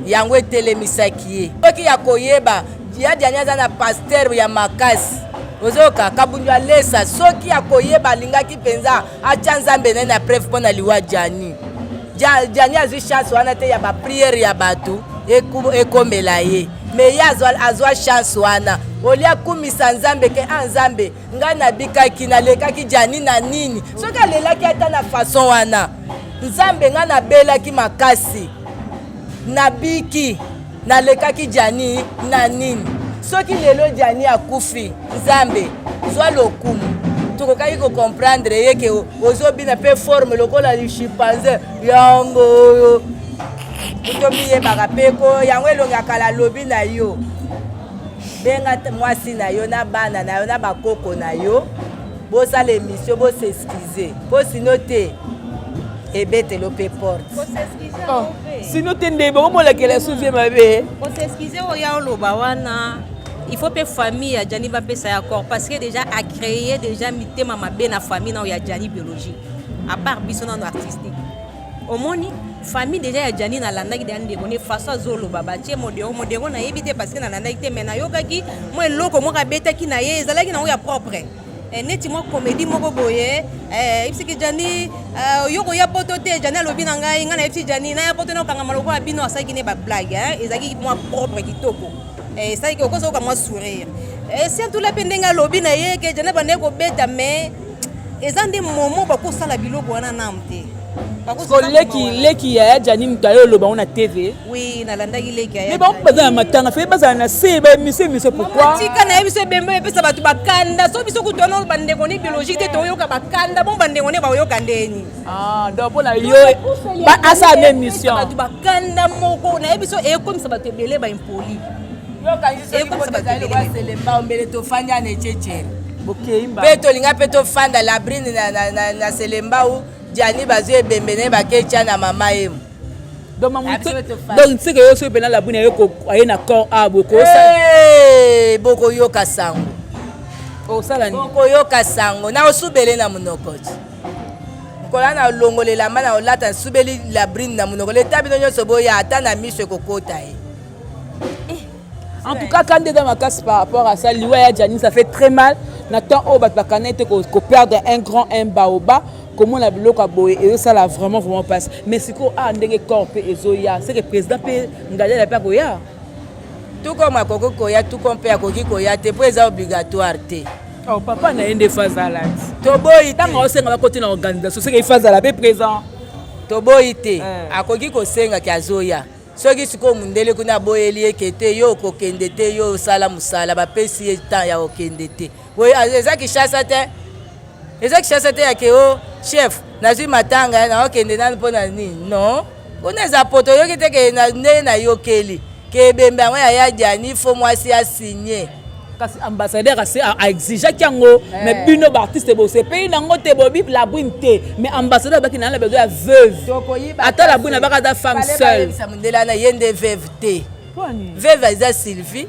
yango etelemisaki ye soki ya koyeba ya diani aza na paster ya makasi ozoka kabundu alesa soki ya koyeba alingaki mpenza atya nzambe naye na preuve mpo na liwa jani jani azwi chance wana te ya bapriere ya bato ekomela ye me ye azwa chance wana olia akumisa nzambe ke nzambe ngai nabikaki nalekaki jani na nini soki alelaki ata na façon wana nzambe ngai nabelaki makasi nabiki nalekaki jani na nini soki lelo jani akufi nzambe zwa lokumu tokokaki kocomprendre ye ke ozobina mpe forme lokola chimpanze yango oyo tomiyebaka mpe ko yango elongaka la lobi na yo benga mwasi na yo na bana na yo na bakoko na yo bosala émission boseskize mpo sino te ebetelo mpe porte sino te nde bokomolakela suvi mabe koseskize oya oloba wana il faut pe famille ya Jani bapesa ya corps parce que déjà a créé déjà mitema mabe na famille na ya Jani biologique à part biso na artistique omoni famille déjà ya Jani na landaki de ndeko ne façon azoloba batie modéro na yebite parce que na landaki te mais na yokaki moi loko mo kabetaki na ye ezalaki na ya propre neti mo comédie moko boye ipsiki Jani yoko ya poto te Jani alobi na ngai nga na ipsi Jani na ya poto na kanga maloko abino asaki ne ba blague ezaki mo propre kitoko ça que okoso kama sourire c'est tout la pendenga lobi na ye ke Jani bande ko beta mais ezande momo ba ko sala biloko wana namte leki ya Jani mtayo loba on a TV oui na landaki leki ya mais ba baza matanga fe baza na se ba mise pourquoi tika na biso bembe pesa batu bakanda so biso kutona bande ko ni biologique te to yoka bakanda bon bande ko ne ba yoka ndeni donc pour la yo ba asa même mission batu bakanda moko na biso e comme ça batu belé ba impoli yo kanji so ko bazali ko selemba ombele to fanya ne cheche bokeimba pe to linga pe to fanda la brine na selemba ou Jani bazwe ebembene bakecha na mama yemu donc c'est que yo so pena la brine yo ko aye na corps boko boko yoka sango osala ni boko yoka sango na osubele na munokoti kola na longolela mana olata subeli la brine na munoko le tabino nyonso boya ata na miso kokota ye. En tout cas, quand on est dans ma casse par rapport à ça, liwa ya Jani, ça fait très mal. Nathan au bat bakanete ko perdre un grand un baoba. Comment la bloc a boé et ça là vraiment passe. Mais c'est quoi ndenge corps pe ezoya, c'est que président pe ngale la pa koya. Tout comme à koko koya, tout comme pe akoki koya, te po eza obligatoire te. Oh papa na ende phase à la. Toboyi tant on senga côté na organisation, c'est que phase à la pe présent. Toboyi te. Akoki ko senga ki azoya. Soki siko mundele kuna boyeli ekete yo kokende te yo sala musala ba pesi temps ya okende te. Oui, ezaki chassa te. Ezaki chassa te ya ke o chef nazwi matanga na okende na mpona nini? Non. Kuna za poto yo kiteke na nde na yokeli. Ke bemba ngo ya Jani fo mwasi a signé. Kasi ambassadeur a exigé kiango mais bino ba artiste bo se pays nango te bo bib la brune te mais ambassadeur ba ki na la besoin ya veuve ata la brune ba ka da femme seule ça mundela na yende veuve te veuve eza Sylvie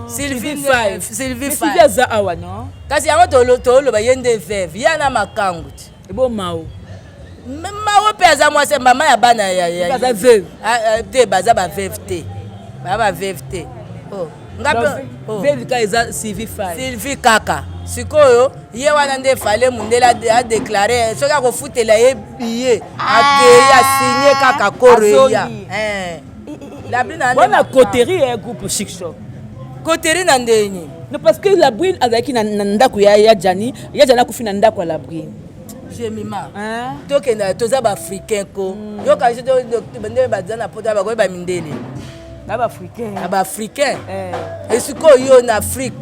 Sylvie za awa non kasi yango tolo ba yende veuve yana makangu ti bo mao mao pe aza mwasi mama ya bana ya baza veuve te baza ba veuve te ba veuve te veuve ka eza Sylvie kaka sikoyo ye wana nde fale mundela a déclaré soki akofutela ye billet akeyi asigné kaka koro ya wana coterie ya groupe Chic Shop coterie na ndeni non parce que la brune azalaki na ndako ya Jani akufi na ndako ya la brune jemima tokenda toza baafricain ko yoka nde baza na poto bakoyi bamindele Africain. Et ce qu'on y a en Afrique,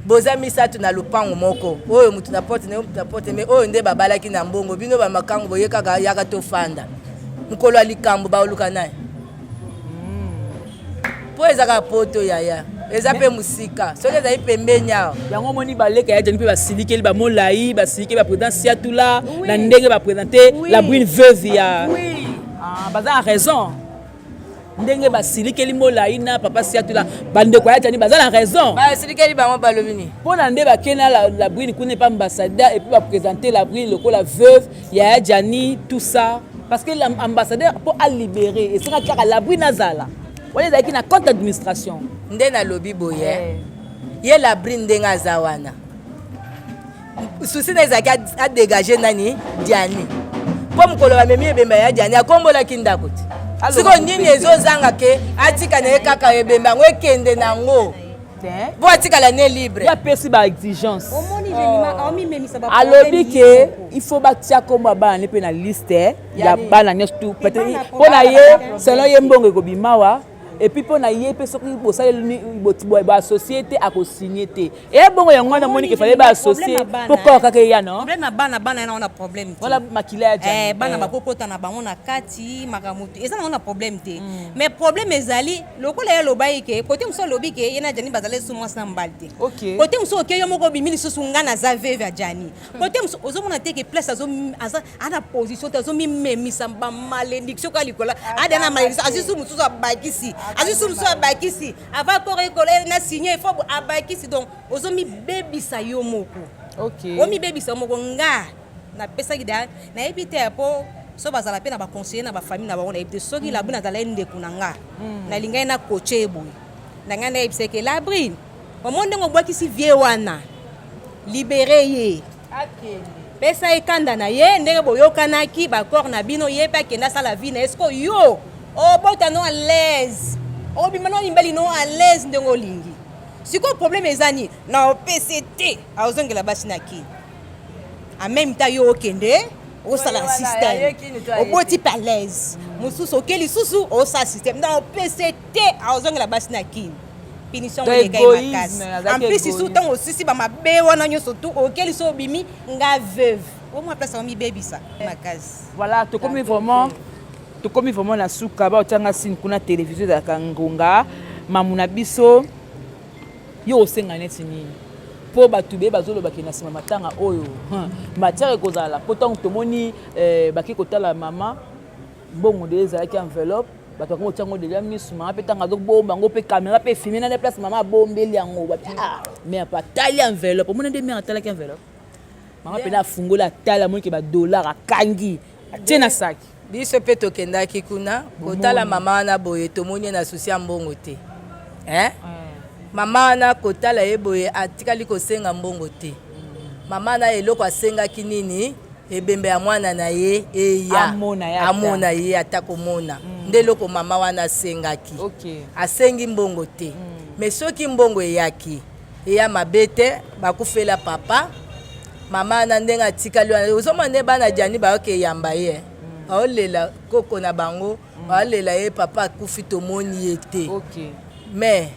boza misato na lupango moko oyo mutu na porte mais oyo nde babalaki na mbongo bino ba makango boye kaka yaka tofanda mukolo alikambo baoluka naye po ezaka poto yaya eza pe musika soki ezali pembeni awa yango moni baleka ya jani mpe basilikeli bamolai basilikeli baprésident siatula na ndenge baprésente la brune veuve ya baza na raison ndenge basilikeli molai na papa siatula bandeko ya jani baza na raison basilikeli bango balobi nini mpo na nde bakena la brune kuna epa ambassadeur et puis baprésente la brune lokola veuve ya jani tout ça parce que l'ambassadeur mpo alibérer esika kaka la brune azala wana ezalaki na compte d'administration nde nalobi boye ye la brine ndenge aza wana susi na ezalaki adégage nani diani mpo mokolo bamemi ebemba ya diani akombolaki ndako te siko nini ezozanga ke atika na ye kaka ebemba yango ekende nango mpo atikala ne libre ya pesi baexigence alobi ke il faut batia kombo bana ne mpe na liste ya bana nyonso tu peut-être mpo na ye selon ye mbongo ekobimawa et puis pour na yé soki bosaleli baassocie te akosigne te e bongo yango wana moni ke fallait baassocie po kor kaka eya no problème na bana yana na problème te voilà makila ya jani bana bakokota na bango na kati makambo te eza na problème te mais problème ezali lokola ye lobai ke kote mosu lobi ke ye na jani bazali su mwasi na mbali te kote mosu oke yo moko bimi lisusu nga na za veve ya jani kote mosu ozomona te ke place ana position te azomimemisa bamalédiction ka likola ada na malédiction azisu mosusu abakisi azisu mosusu abakisi ava kore ekola na signé il faut abakisi donc ozomi bebisa yo moko omi bebisa moko nga na pesa gida na ebite po so bazala pe na ba conseiller na ba famille na ba on ebite soki la brine azala ndeko na nga na linga na coacher eboy na nga na ebise ke la brine au monde ngo bwakisi vie wana libérer ye pesa ekanda na ye ndenge boyokanaki ba corps na bino ye pa kenda sala vie na esko yo o bota no à l'aise o bimano imbeli no à l'aise ndenge olingi siko problème ezani na PCT azongela basi na ki en même temps yo okende o sala système o boti pa l'aise mususu okeli susu o sa système na PCT azongela basi na ki punition de kai makasi en plus isu tant aussi si ba mabe wana nyoso tu okeli so bimi nga veuve au moins place mi baby ça makasi voilà to comme vraiment na suka ba otanga sin kuna télévision za kangonga mamuna biso yo osenga neti nini po batu be bazolo bakina sima matanga oyo matière kozala potong tomoni baki kotala mama bongo de ezalaki enveloppe bato ko tsango de misu mama pe tanga zo bomba ngo pe caméra pe filmer na place mama bombeli yango ba mais pas tali enveloppe mona de mi atala ki enveloppe mama pe na fungola tala moni ke ba dollar akangi tena saki biso pe tokendaki kuna kotala mama wana boye tomoni na susi ya mbongo te mama wana kotala ye boye atikali kosenga mbongo te mama na eloko asengaki nini ebembe ya mwana na ye eya amona ye atakomona nde eloko mama wana asengaki asengi mbongo te mais soki mbongo eyaki eya mabe te bakufela papa mama na ndenge atikali wana ozomona nde bana jani bayoke eyamba ye aolela koko na bango aolela ye papa akufi tomoni ye te mais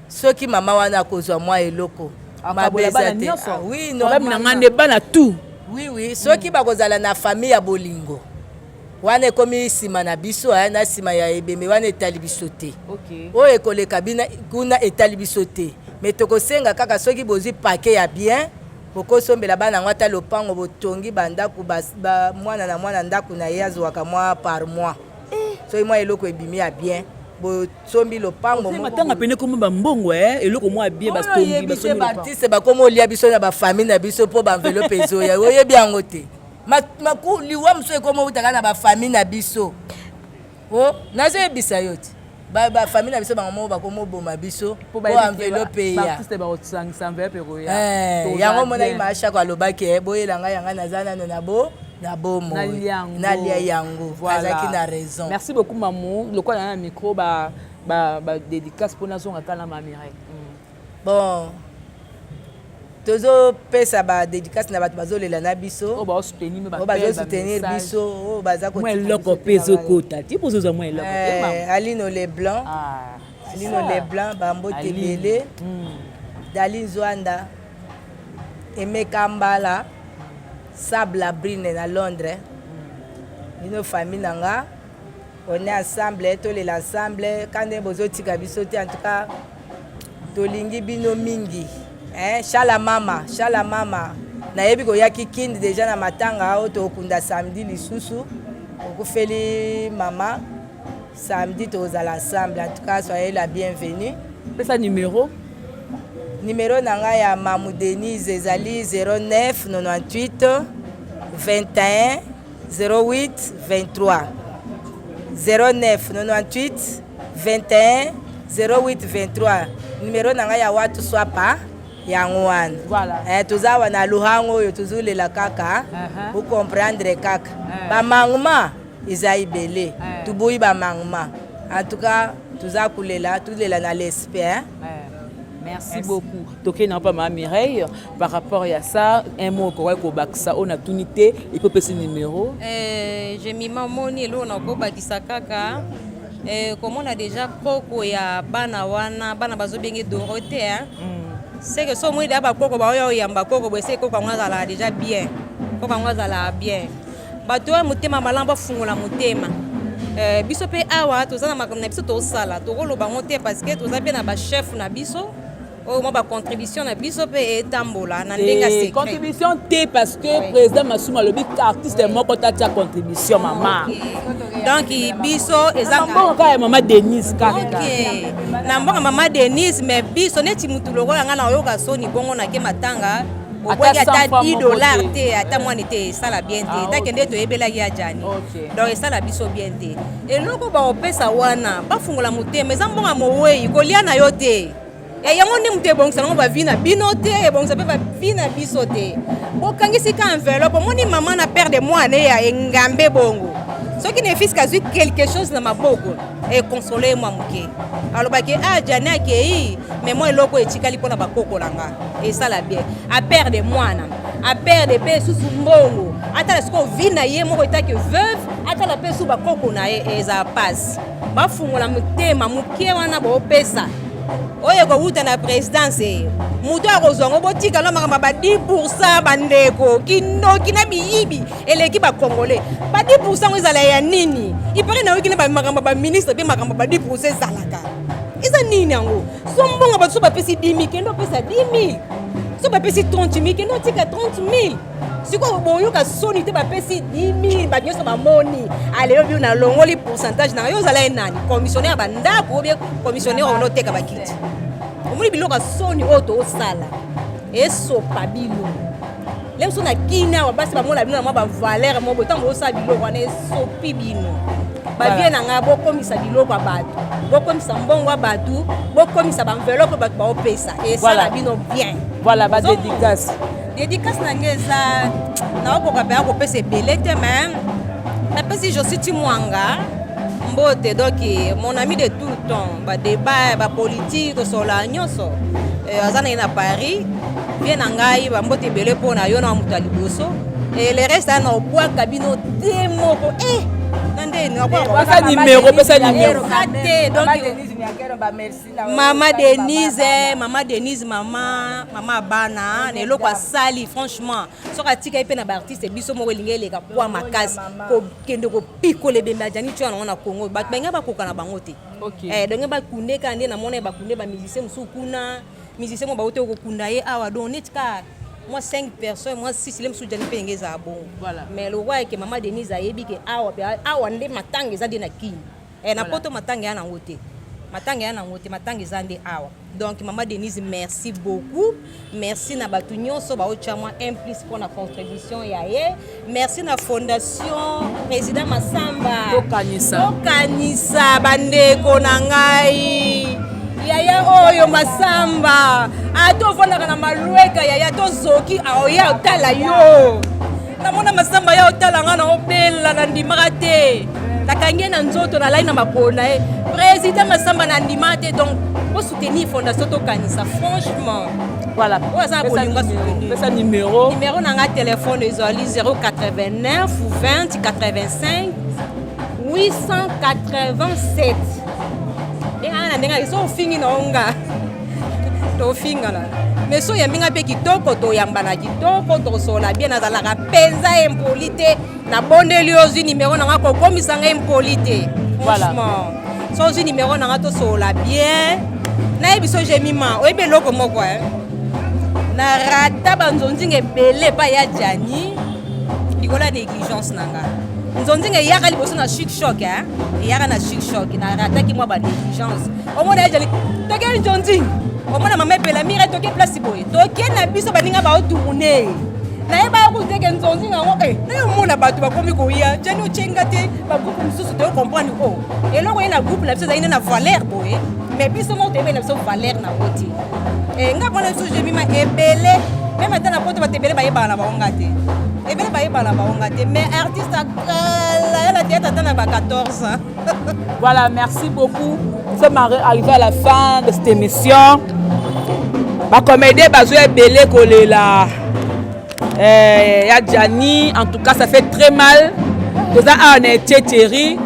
soki mama wana akozwa mwa eloko mabeza te oui non ngande bana tout oui soki bakozala na famille ya bolingo wana ekomi sima na biso na sima ya ebembe wana etali biso te oyo ekoleka bina kuna etali biso te mais tokosenga kaka soki bozwi pake ya bien bokosombela bana yango ata lopango botongi bandako mwana na mwana ndako na ye azwaka mwa par mois soki mwa eloko ebimi ya bien bosombi lopango matanga pene komo bambongo eloko mwa bien basombi basombi artiste bakomo olia biso na bafamille na biso mpo baenveloppe ezoya oyebi yango te liwa mosu ekomo utaka na bafamille na biso nazoyebisa yo te bafamille na biso bango moko bakomo oboma biso po enveloppe yango monaki mashako alobaki boyela ngai yanga naza nano na bomo nalia yango azalaki na raison. Merci beaucoup maman lokola na micro ba dédicace pour nazonga kana mamire bon tozo pesa ba dédicace na bato bazolela na biso ba soutenir biso baza ko moi loko peso kota ti bozoza moi loko Alino Leblanc Alino Leblanc bambo tebele Dali Zwanda Emeka Mbala, Sable Brine à Londres. Une famille nanga. On est ensemble, tous les ensemble. Quand on est bozotika bisote en tout cas, tolingi bino mingi. Shala mama. Na yebi ko yaki kindi déjà na matanga auto kunda samedi lisusu. Okufeli mama. Samedi tous à l'ensemble. En tout cas, soyez la bienvenue. C'est ça numéro? Numéro nanga ya Mamou Denise ezali 09 98 21 08 23. 09 98 21 08 23. Numéro nanga ya watu swapa ya ngwan. Voilà. Tuzawa na luhango yo tuzulela kaka. Vous comprendre kaka. Ba manguma izaibele. Tubuyi ba manguma. En tout cas, tuzakulela tulela na l'espère. Merci beaucoup. Toké n'a pas ma Mireille par rapport à ça, un mot au Baksa, on a tout unité, il peut passer le numéro. J'ai mis ma monnaie là, on a Bakisa Kaka. Comme on a déjà Koko ya Banawana, Banabazo Bengue Dorothée. C'est que ce moi d'abord Koko Baoya Yamba Koko, c'est Koko Mwazala déjà bien. Koko Mwazala bien. Bateau Mutema Malamba Fungola Mutema. Biso pe awa tozana makamna biso to sala to rolo ba monter parce que toza bien na ba chef na biso. Oh, moi, ma contribution na biso pe etambola na ndenga secret. Contribution T parce que président Massouma le big artiste est mort quand ta contribution maman. Donc biso ezanga bon ka maman Denise kaka. OK. Na mbonga maman Denise mais biso neti mutu lokola nga na yoka soni bongo na ke matanga. Oboya ta $10 te ata mwana te sala bien te. Ta kende to ebela ya jani. Donc sala biso bien te. Et loko ba opesa wana ba fungola mutema ezambonga mowe kolia na yo te. Et yango ndi mute bongisa ngo ba vina binote e bongisa pe ba vina bisote. Bokangisi ka enveloppe moni maman na père de moi ne ya ngambe bongo. Ce qui ne fils kazu quelque chose na maboko et consoler moi muke. Alors ba ke jana ke mais moi loko etikali pona ba kokolanga et ça la bien. A père de moi na. A père de pe sous mbongo. Ata la sko vina ye mo eta ke veuve, ata la pe sous ba koko na e za passe. Ba fungola mutema muke wana bo pesa. Oye ko wuta na présidence muto akozongo botika la makamba ba 10% bandeko kinoki na biyibi eleki ba congolais ba 10% ezala ya nini ipare na wiki na ba makamba ba ministre be makamba ba 10% ezalaka eza nini yango sombonga ba so ba pesi 10,000 kendo pesa 10,000 so ba pesi 30,000 kendo tika 30,000 siko boyoka soni te ba pesi 10,000 ba nyoso ba moni ale yo na longoli pourcentage na yo zala nani commissionnaire ba ndako ou bien commissionnaire on oteka ba kiti omuli biloka soni oto osala esopa bino lem so na kina wa basi ba mola bino na ba valeur mo botango osa biloko wana esopi bino ba bien na nga bokomisa biloko bato bokomisa mbongo bato bokomisa ba enveloppe bato ba opesa et ça la bino bien voilà ba dédicace na ngeza na okoka pe akopesa ebele te même mais si je suis mwanga mbote donc mon ami de tout le temps ba débat ba politique sola nyoso azana na Paris vient na ngai ba mbote ebele pona yo na mutu aliboso et le reste na obwa kabino demoko pesa numéro Maman Denise, maman bana ne loko sali franchement so ka tika pe na ba artiste biso mo welinge ka kwa makasi ko kende ko piko le bemba jani tu na Congo ba benga ba koka na bango te donc ba kuneka nde na mona ba kunde ba musicien musukuna musicien mo ba ote ko kunda ye awa donc netka moi 5 personnes moi 6 lem sujani pe ngeza bon voilà mais le roi que maman Denise ayebi ke awa nde matanga za de na kini na poto matanga ya na ngote matanga za nde awa donc maman Denise merci beaucoup merci na batu nyonso ba ochama implice pour na contribution ya ye merci na fondation président Masamba okanisa bandeko na ngai yaya oyo Masamba atovonaka na malueka yaya tozoki aoya otala yo namona Masamba ya otala nga na obela na ndimaka te nakangie na nzoto na lai na makona président Masamba na ndima te donc pour soutenir fondation tokanisa franchement voilà pesa numéro na nga téléphone ezali 089 20 85 887 ndenga so fingi na onga to finga la mais so yambinga pe kitoko to yambana kitoko to sola bien azalaka penza impolite na bondeli ozi numéro nanga ko komisanga impolite franchement so ozi numéro nanga to sola bien na ebiso jemima oyebe loko moko na rata banzonzinga ebele pa ya Jani likola négligence nanga nzonzinga yaka liboso na chic shock yaka na chic shock na rata ki mwa ba négligence omona ya Jani toke nzonzinga omona mama ebela mire toke place boye toke na biso baninga baotourne nayeba kuteke nzonzinga ngo nayomona bato bakomi koya Jani ochenga te bagroupe mosusu toyo comprendre o eloko ye na groupe na biso ezali na valeur boye mais biso moko toyebe na biso valeur na boti nga mona biso jemima ebele même ata na poto bato ebele bayebala na bango te ebele bayebala na bango te mais artiste akala ya na théâtre ata na ba 14 ans. Voilà, merci beaucoup. Nous sommes arrivés à la fin de cette émission. Ma comédie bazoué belé collé là. Ya Jani, en tout cas ça fait très mal. Tout ça on est Thierry.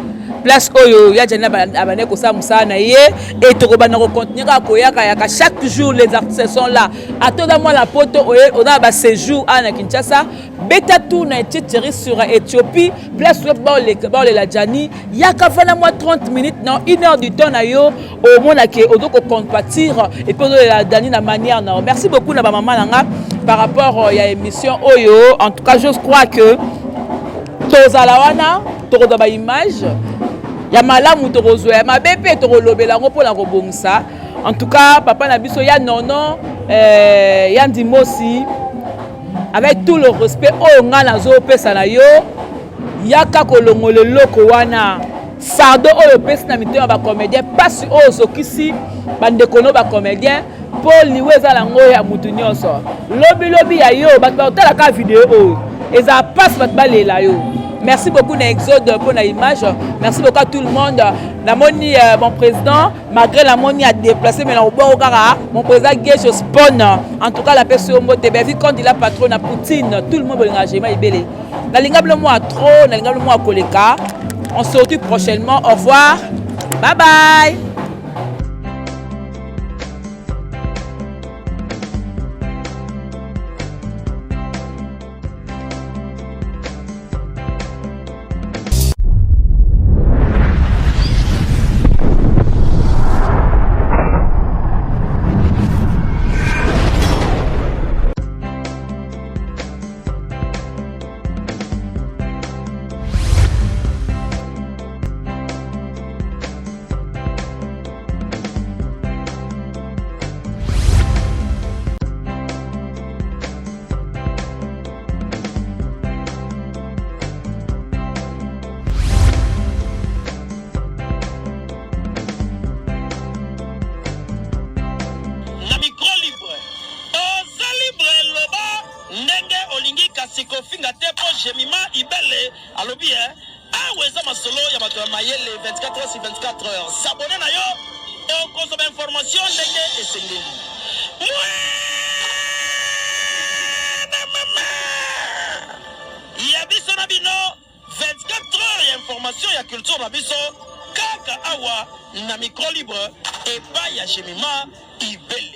Place oyo ya Jani abane ko sa musana ye et to bana ko continuer ka koyaka yaka chaque jour les artistes sont là. Attends moi la poto on a ba séjour à Kinshasa. Beta tour na Thierry sur Éthiopie. Place web ba la Jani yaka fana moi 30 minutes non 1 heure du temps na yo au monde que on doit compatir et puis la Jani na manière non. Merci beaucoup na ba maman nanga par rapport ya émission oyo. En tout cas je crois que tozala wana to ba image ya malamu torozwa ma bébé torolobela ngo pona kobongisa. En tout cas papa na biso ya nono ya ndimosi avec tout le respect oyo nga nazo pesa na yo yaka kolongola loko wana fardo oyo pesa na mitema ba comédien pasi oyo sokisi bandeko no ba comédien pour liwe za lango ya mutu nyonso lobi ya yo bato batala ka vidéo oyo eza passe bato balela yo. Merci beaucoup na Exode pour la image. Merci beaucoup à tout le monde. La moni mon président, malgré la moni a déplacé, mais mon président Gage Spawn. En tout cas, la personne vu quand il a patron à Poutine, tout le monde est engagé. La lingable moi trop, la lingable moi koleka. On se retrouve prochainement. Au revoir. Bye bye. Sikofinga tepo Jemima Ibele alobi aweza masolo ya bato ya mayele 24 heures sur 24 heures s'abonner na yo et on consomme information ndenge esengeli ya biso na bino 24 heures ya information ya culture na biso kaka awa na micro libre et pas ya Jemima Ibele.